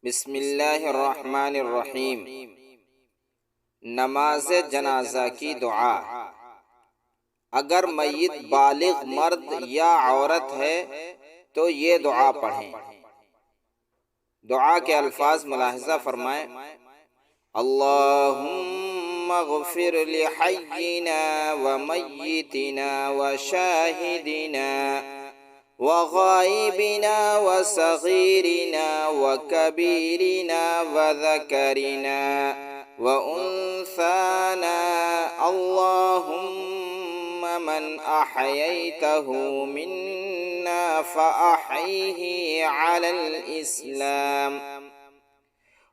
بسم اللہ الرحمن الرحیم۔ نماز جنازہ کی دعا۔ اگر میت بالغ مرد یا عورت ہے تو یہ دعا پڑھیں۔ دعا کے الفاظ ملاحظہ فرمائیں۔ اللہم اغفر لحینا ومیتنا وشاہدنا وغائبنا وصغیرنا وکبیرنا وذکرنا وانثانا اللہم من احییتہ منا فاحیہ علی الاسلام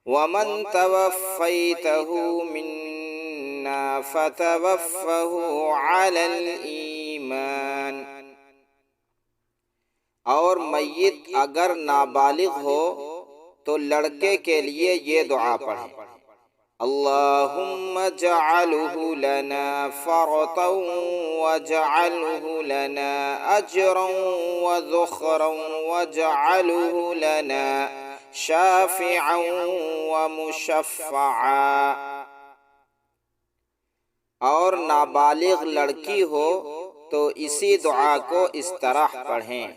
ومن توفیتہ منا فتوفہ علی الایمان۔ اور میت اگر نابالغ ہو تو لڑکے کے لیے یہ دعا پڑھیں۔ اللہم اجعلہ لنا فرطا واجعلہ لنا اجرا وذخرا واجعلہ لنا شافعا ومشفعا۔ اور نابالغ لڑکی ہو تو اسی دعا کو اس طرح پڑھیں۔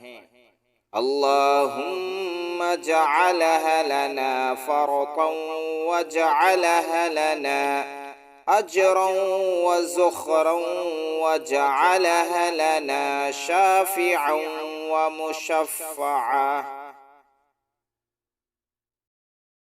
اللہم اجعلها لنا فرطا واجعلها لنا اجرا وذخرا واجعلها لنا شافعا ومشفعا۔